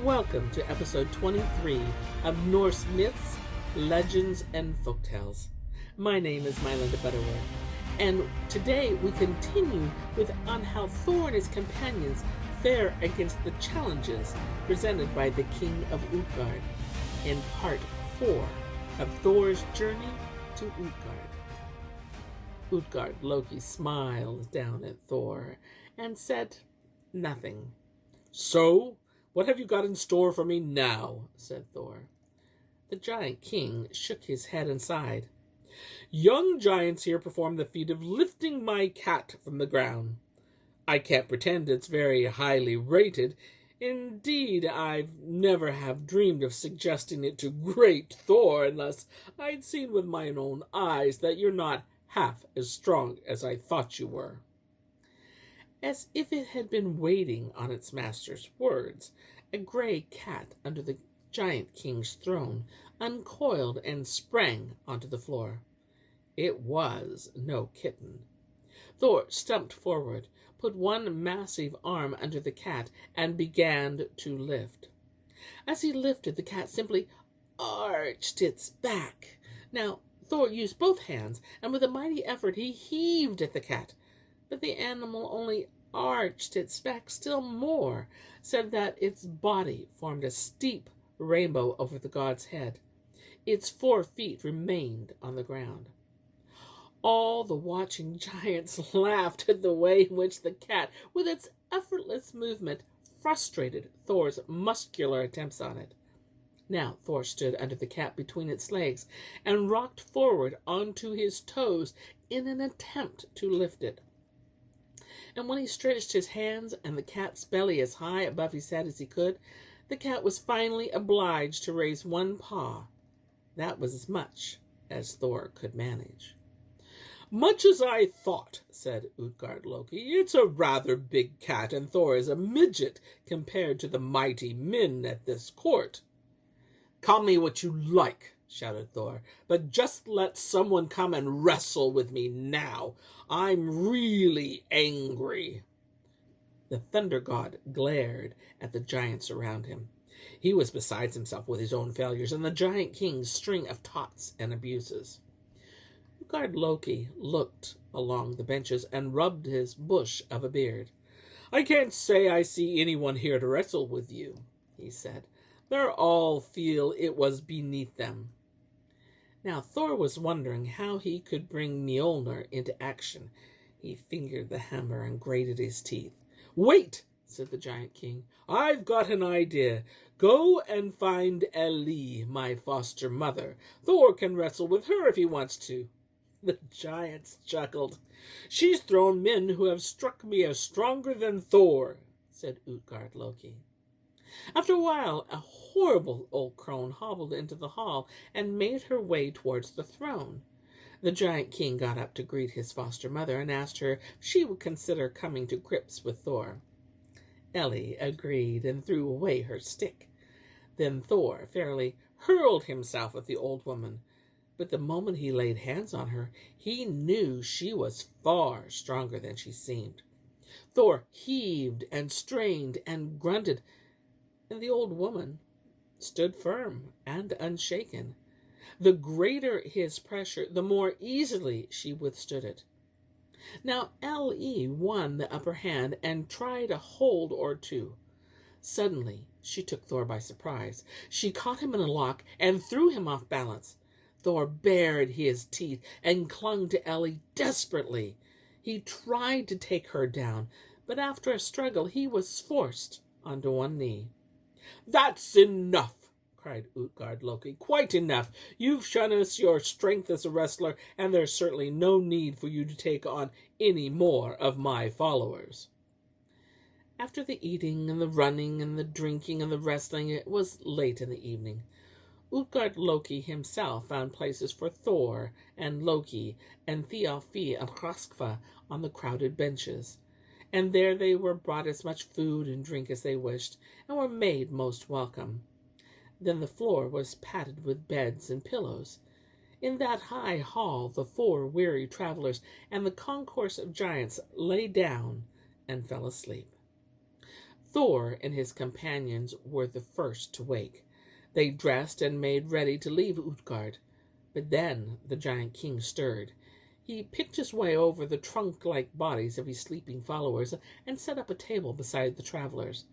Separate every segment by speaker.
Speaker 1: Welcome to episode 23 of Norse Myths, Legends, and Folktales. My name is MyLinda, Butterworth, and today we continue on how Thor and his companions fare against the challenges presented by the King of Utgard in part 4 of Thor's journey to Utgard. Utgard-Loki smiled down at Thor and said nothing. "So, what have you got in store for me now?" said Thor. The giant king shook his head and sighed. "Young giants here perform the feat of lifting my cat from the ground. I can't pretend it's very highly rated. Indeed, I've never have dreamed of suggesting it to great Thor unless I'd seen with my own eyes that you're not half as strong as I thought you were." As if it had been waiting on its master's words, a gray cat under the giant king's throne uncoiled and sprang onto the floor. It was no kitten. Thor stumped forward, put one massive arm under the cat, and began to lift. As he lifted, the cat simply arched its back. Now, Thor used both hands, and with a mighty effort he heaved at the cat. But the animal only arched its back still more, so that its body formed a steep rainbow over the god's head. Its 4 feet remained on the ground. All the watching giants laughed at the way in which the cat, with its effortless movement, frustrated Thor's muscular attempts on it. Now Thor stood under the cat between its legs and rocked forward onto his toes in an attempt to lift it. And when he stretched his hands and the cat's belly as high above his head as he could, the cat was finally obliged to raise one paw. That was as much as Thor could manage. "Much as I thought," said Utgard-Loki. "It's a rather big cat, and Thor is a midget compared to the mighty men at this court." "Call me what you like," shouted Thor, "but just let someone come and wrestle with me now. I'm really angry." The thunder god glared at the giants around him. He was beside himself with his own failures and the giant king's string of taunts and abuses. Utgard-Loki looked along the benches and rubbed his bush of a beard. "I can't say I see anyone here to wrestle with you," he said. "They all feel it was beneath them." Now Thor was wondering how he could bring Mjolnir into action. He fingered the hammer and grated his teeth. "Wait," said the giant king. "I've got an idea. Go and find Elli, my foster mother. Thor can wrestle with her if he wants to." The giants chuckled. "She's thrown men who have struck me as stronger than Thor," said Utgard-Loki. After a while, a horrible old crone hobbled into the hall and made her way towards the throne. The giant king got up to greet his foster mother and asked her if she would consider coming to grips with Thor. Elli agreed and threw away her stick. Then Thor fairly hurled himself at the old woman. But the moment he laid hands on her, he knew she was far stronger than she seemed. Thor heaved and strained and grunted, and the old woman stood firm and unshaken. The greater his pressure, the more easily she withstood it. Now Elli won the upper hand and tried a hold or two. Suddenly she took Thor by surprise. She caught him in a lock and threw him off balance. Thor bared his teeth and clung to Elli desperately. He tried to take her down, but after a struggle he was forced onto one knee. "That's enough," cried Utgard-Loki. "Quite enough. You've shown us your strength as a wrestler, and there's certainly no need for you to take on any more of my followers." After the eating and the running and the drinking and the wrestling, it was late in the evening. Utgard-Loki himself found places for Thor and Loki and Thialfi and Hroskva on the crowded benches. And there they were brought as much food and drink as they wished, and were made most welcome. Then the floor was padded with beds and pillows. In that high hall the 4 weary travelers and the concourse of giants lay down and fell asleep. Thor and his companions were the first to wake. They dressed and made ready to leave Utgard. But then the giant king stirred. He picked his way over the trunk-like bodies of his sleeping followers and set up a table beside the travelers.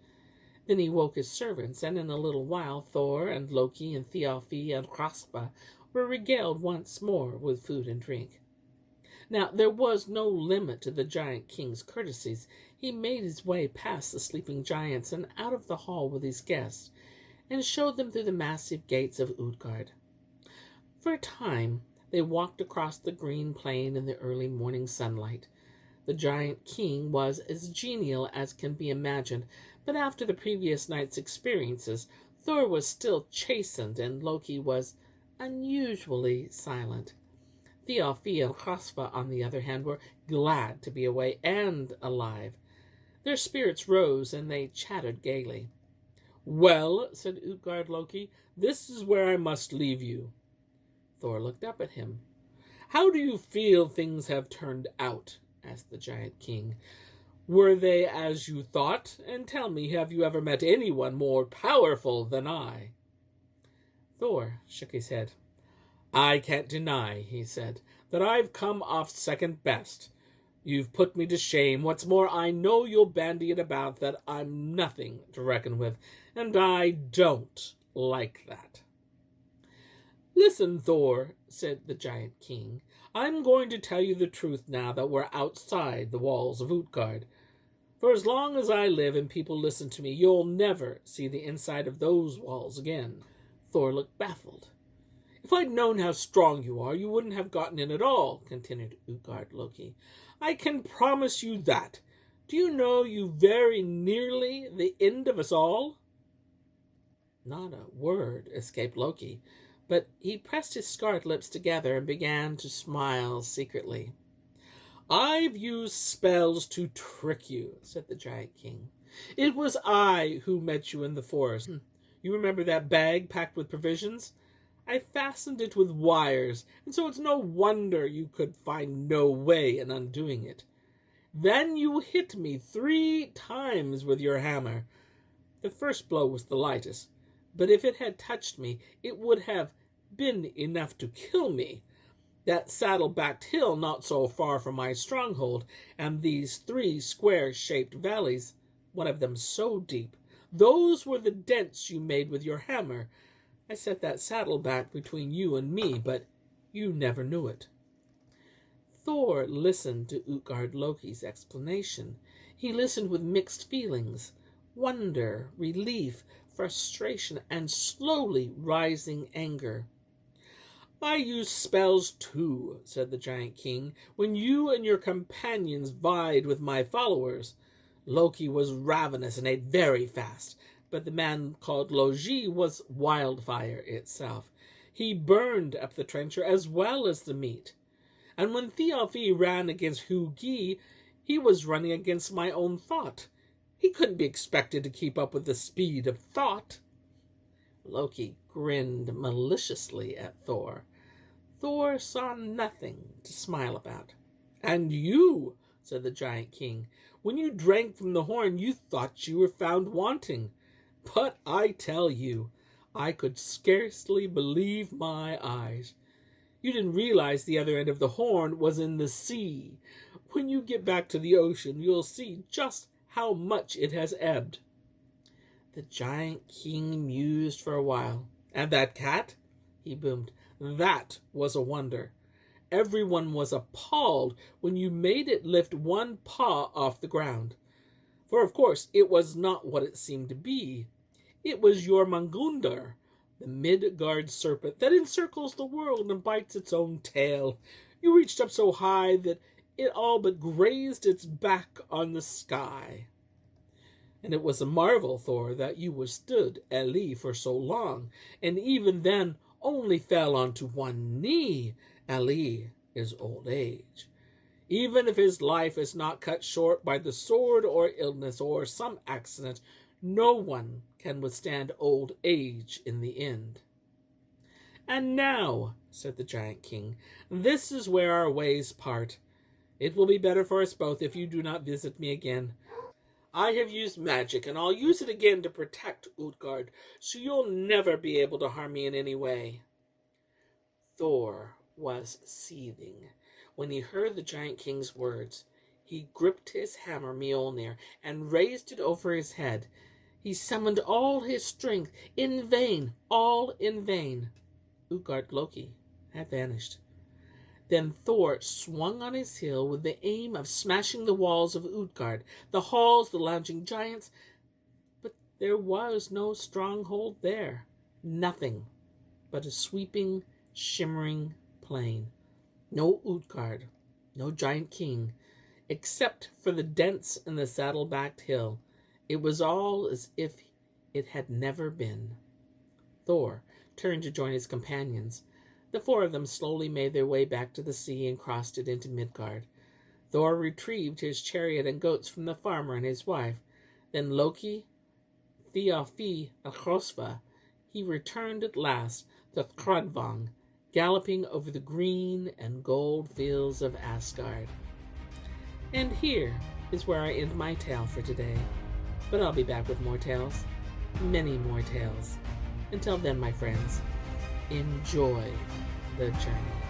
Speaker 1: Then he woke his servants, and in a little while Thor and Loki and Thjalfi and Hrossva were regaled once more with food and drink. Now there was no limit to the giant king's courtesies. He made his way past the sleeping giants and out of the hall with his guests, and showed them through the massive gates of Utgard. For a time they walked across the green plain in the early morning sunlight. The giant king was as genial as can be imagined, but after the previous night's experiences, Thor was still chastened and Loki was unusually silent. Thjalfi and Hrossva, on the other hand, were glad to be away and alive. Their spirits rose, and they chattered gaily. "Well," said Utgard-Loki, "this is where I must leave you." Thor looked up at him. "How do you feel things have turned out?" asked the giant king. "Were they as you thought? And tell me, have you ever met anyone more powerful than I?" Thor shook his head. "I can't deny," he said, "that I've come off second best. You've put me to shame. What's more, I know you'll bandy it about that I'm nothing to reckon with, and I don't like that." "Listen, Thor," said the giant king, "I'm going to tell you the truth now that we're outside the walls of Utgard. For as long as I live and people listen to me, you'll never see the inside of those walls again." Thor looked baffled. "If I'd known how strong you are, you wouldn't have gotten in at all," continued Utgard-Loki. "I can promise you that. Do you know you very nearly the end of us all?" Not a word escaped Loki, but he pressed his scarred lips together and began to smile secretly. "I've used spells to trick you," said the giant king. "It was I who met you in the forest. You remember that bag packed with provisions? I fastened it with wires, and so it's no wonder you could find no way in undoing it. Then you hit me 3 times with your hammer. The first blow was the lightest, but if it had touched me, it would have been enough to kill me. That saddle-backed hill not so far from my stronghold, and these 3 square-shaped valleys, one of them so deep, those were the dents you made with your hammer. I set that saddle back between you and me, but you never knew it." Thor listened to Utgard-Loki's explanation. He listened with mixed feelings: wonder, relief, frustration, and slowly rising anger. "I used spells too," said the giant king, "when you and your companions vied with my followers. Loki was ravenous and ate very fast, but the man called Logi was wildfire itself. He burned up the trencher as well as the meat. And when Thjalfi ran against Hugi, he was running against my own thought. He couldn't be expected to keep up with the speed of thought." Loki grinned maliciously at Thor. Thor saw nothing to smile about. "And you," said the giant king, "when you drank from the horn, you thought you were found wanting. But I tell you, I could scarcely believe my eyes. You didn't realize the other end of the horn was in the sea. When you get back to the ocean, you'll see just how much it has ebbed." The giant king mused for a while. "And that cat?" he boomed. "That was a wonder. Everyone was appalled when you made it lift one paw off the ground. For of course it was not what it seemed to be. It was your Mangundar, the Midgard serpent that encircles the world and bites its own tail. You reached up so high that it all but grazed its back on the sky. And it was a marvel, Thor, that you withstood Elli for so long, and even then only fell onto one knee. Elli is old age. Even if his life is not cut short by the sword or illness or some accident, no one can withstand old age in the end." "And now," said the giant king, "this is where our ways part. It will be better for us both if you do not visit me again. I have used magic, and I'll use it again to protect Utgard, so you'll never be able to harm me in any way." Thor was seething when he heard the giant king's words. He gripped his hammer Mjolnir and raised it over his head. He summoned all his strength. In vain, all in vain. Utgard-Loki had vanished. Then Thor swung on his heel with the aim of smashing the walls of Utgard, the halls, the lounging giants. But there was no stronghold there. Nothing but a sweeping, shimmering plain. No Utgard, no giant king, except for the dents in the saddle-backed hill. It was all as if it had never been. Thor turned to join his companions. The four of them slowly made their way back to the sea and crossed it into Midgard. Thor retrieved his chariot and goats from the farmer and his wife. Then Loki, Thjalfi, and Hrosva, he returned at last to Thrudvang, galloping over the green and gold fields of Asgard. And here is where I end my tale for today. But I'll be back with more tales, many more tales. Until then, my friends, enjoy the journey.